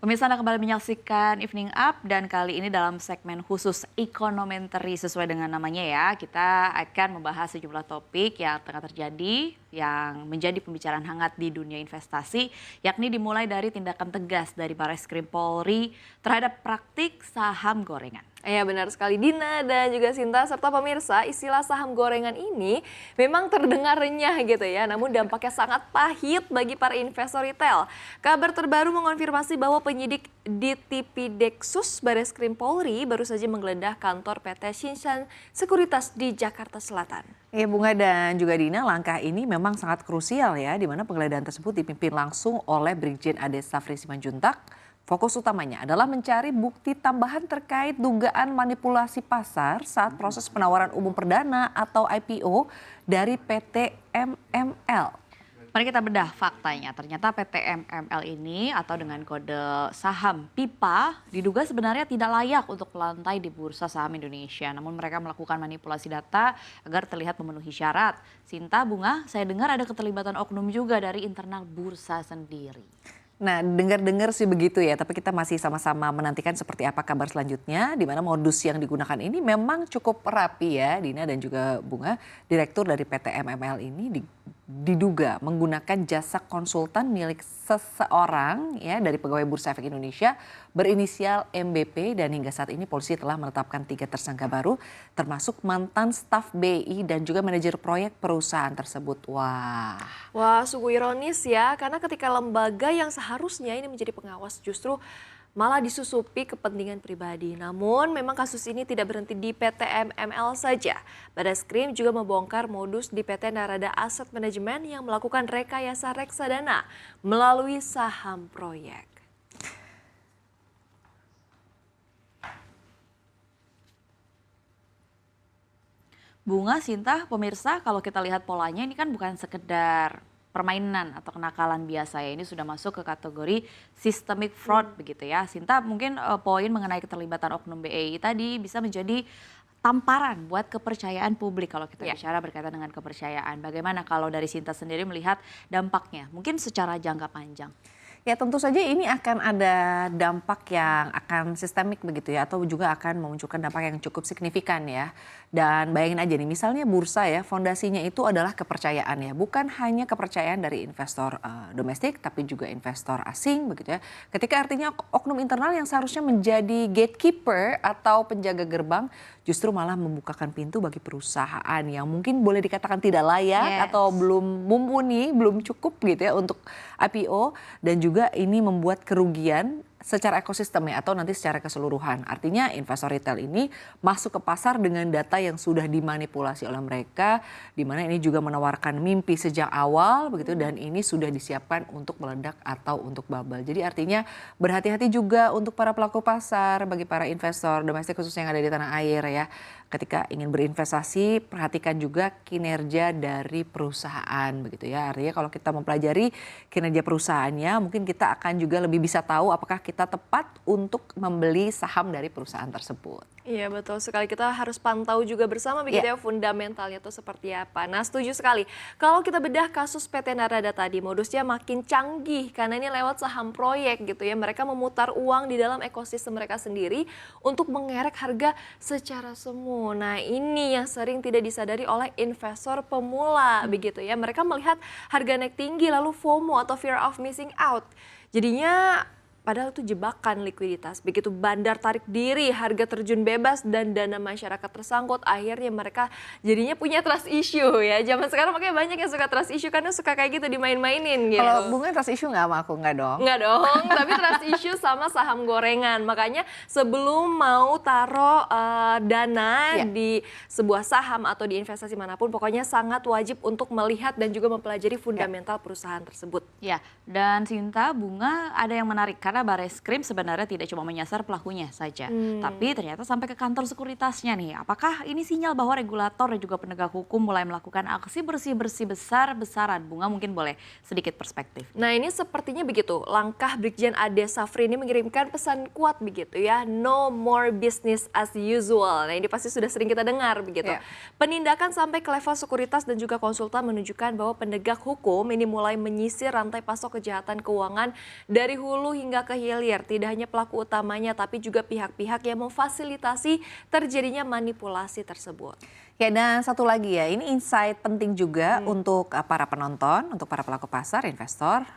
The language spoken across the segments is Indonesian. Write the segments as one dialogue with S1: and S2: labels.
S1: Pemirsa Anda kembali menyaksikan Evening Up dan kali ini dalam segmen khusus Economentary sesuai dengan namanya ya. Kita akan membahas sejumlah topik yang tengah terjadi yang menjadi pembicaraan hangat di dunia investasi, yakni dimulai dari tindakan tegas dari Barreskrim Polri terhadap praktik saham gorengan.
S2: Ya benar sekali Dina dan juga Sinta serta pemirsa, istilah saham gorengan ini memang terdengar renyah gitu ya, namun dampaknya sangat pahit bagi para investor retail. Kabar terbaru mengonfirmasi bahwa penyidik di Tipideksus Barreskrim Polri baru saja menggeledah kantor PT Shinshan Sekuritas di Jakarta Selatan.
S3: Ya Bunga dan juga Dina, langkah ini memang sangat krusial ya, di mana penggeledahan tersebut dipimpin langsung oleh Brigjen Ade Safri Simanjuntak. Fokus utamanya adalah mencari bukti tambahan terkait dugaan manipulasi pasar saat proses penawaran umum perdana atau IPO dari PT MML.
S1: Mari kita bedah faktanya. Ternyata PT MML ini atau dengan kode saham PIPA diduga sebenarnya tidak layak untuk melantai di Bursa Saham Indonesia. Namun mereka melakukan manipulasi data agar terlihat memenuhi syarat. Sinta, Bunga, saya dengar ada keterlibatan oknum juga dari internal bursa sendiri.
S3: Nah, dengar-dengar sih begitu ya, tapi kita masih sama-sama menantikan seperti apa kabar selanjutnya, di mana modus yang digunakan ini memang cukup rapi ya, Dina dan juga Bunga. Direktur dari PT MML ini diduga menggunakan jasa konsultan milik seseorang ya dari pegawai Bursa Efek Indonesia berinisial MBP, dan hingga saat ini polisi telah menetapkan 3 tersangka baru termasuk mantan staf BI dan juga manajer proyek perusahaan tersebut.
S2: Wah, sungguh ironis ya, karena ketika lembaga yang seharusnya ini menjadi pengawas justru malah disusupi kepentingan pribadi. Namun memang kasus ini tidak berhenti di PT MML saja. Barreskrim juga membongkar modus di PT Narada Asset Management yang melakukan rekayasa reksadana melalui saham proyek.
S1: Bunga, Sinta, pemirsa, kalau kita lihat polanya ini kan bukan sekedar permainan atau kenakalan biasa ya, ini sudah masuk ke kategori systemic fraud begitu ya. Sinta, mungkin poin mengenai keterlibatan oknum BEI tadi bisa menjadi tamparan buat kepercayaan publik kalau kita bicara berkaitan dengan kepercayaan. Bagaimana kalau dari Sinta sendiri melihat dampaknya, mungkin secara jangka panjang?
S3: Ya tentu saja ini akan ada dampak yang akan sistemik begitu ya, atau juga akan memunculkan dampak yang cukup signifikan ya. Dan bayangin aja nih, misalnya bursa ya, fondasinya itu adalah kepercayaan ya, bukan hanya kepercayaan dari investor domestik tapi juga investor asing begitu ya. Ketika artinya oknum internal yang seharusnya menjadi gatekeeper atau penjaga gerbang justru malah membukakan pintu bagi perusahaan yang mungkin boleh dikatakan tidak layak atau belum mumpuni, belum cukup gitu ya untuk IPO, dan juga ini membuat kerugian secara ekosistem ya, atau nanti secara keseluruhan. Artinya investor retail ini masuk ke pasar dengan data yang sudah dimanipulasi oleh mereka, di mana ini juga menawarkan mimpi sejak awal begitu, dan ini sudah disiapkan untuk meledak atau untuk bubble. Jadi artinya berhati-hati juga untuk para pelaku pasar, bagi para investor domestik khususnya yang ada di tanah air ya. Ketika ingin berinvestasi, perhatikan juga kinerja dari perusahaan begitu ya. Artinya kalau kita mempelajari kinerja perusahaannya, mungkin kita akan juga lebih bisa tahu apakah kita tepat untuk membeli saham dari perusahaan tersebut.
S2: Iya betul sekali, kita harus pantau juga bersama begitu ya fundamentalnya itu seperti apa. Nah setuju sekali, kalau kita bedah kasus PT Narada tadi modusnya makin canggih karena ini lewat saham proyek gitu ya. Mereka memutar uang di dalam ekosistem mereka sendiri untuk mengerek harga secara semu. Nah ini yang sering tidak disadari oleh investor pemula begitu ya. Mereka melihat harga naik tinggi lalu FOMO atau fear of missing out. Jadinya padahal itu jebakan likuiditas. Begitu bandar tarik diri, harga terjun bebas dan dana masyarakat tersangkut, akhirnya mereka jadinya punya trust issue ya. Zaman sekarang makanya banyak yang suka trust issue karena suka kayak gitu dimain-mainin gitu.
S3: Kalau Bunga trust issue nggak sama aku? Nggak dong?
S2: Nggak dong, tapi trust issue sama saham gorengan. Makanya sebelum mau taruh dana di sebuah saham atau di investasi manapun, pokoknya sangat wajib untuk melihat dan juga mempelajari fundamental perusahaan tersebut.
S1: Ya, dan Sinta, Bunga, ada yang menarik karena Barreskrim sebenarnya tidak cuma menyasar pelakunya saja, tapi ternyata sampai ke kantor sekuritasnya nih. Apakah ini sinyal bahwa regulator dan juga penegak hukum mulai melakukan aksi bersih-bersih besar-besaran? Bunga mungkin boleh sedikit perspektif.
S2: Nah ini sepertinya begitu, langkah Brigjen Ade Safri ini mengirimkan pesan kuat begitu ya, no more business as usual. Nah ini pasti sudah sering kita dengar begitu. Penindakan sampai ke level sekuritas dan juga konsultan menunjukkan bahwa penegak hukum ini mulai menyisir rantai pasok kejahatan keuangan dari hulu hingga hingga ke hilir. Tidak hanya pelaku utamanya, tapi juga pihak-pihak yang memfasilitasi terjadinya manipulasi tersebut.
S3: Ya, dan satu lagi ya, ini insight penting juga untuk para penonton, untuk para pelaku pasar, investor.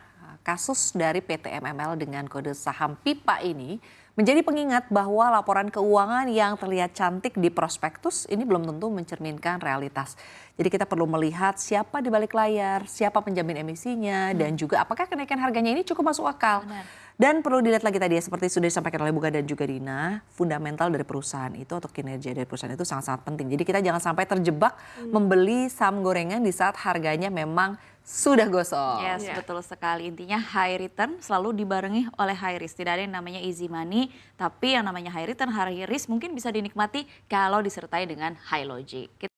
S3: Kasus dari PT MML dengan kode saham PIPA ini menjadi pengingat bahwa laporan keuangan yang terlihat cantik di prospektus ini belum tentu mencerminkan realitas. Jadi kita perlu melihat siapa di balik layar, siapa penjamin emisinya, dan juga apakah kenaikan harganya ini cukup masuk akal.
S1: Benar.
S3: Dan perlu dilihat lagi tadi ya, seperti sudah disampaikan oleh Buga dan juga Dina, fundamental dari perusahaan itu atau kinerja dari perusahaan itu sangat-sangat penting. Jadi kita jangan sampai terjebak membeli saham gorengan di saat harganya memang sudah gosong.
S1: Yes,
S2: Ya.
S1: betul sekali. Intinya high return selalu dibarengi oleh high risk. Tidak ada yang namanya easy money, tapi yang namanya high return, high risk mungkin bisa dinikmati kalau disertai dengan high logic.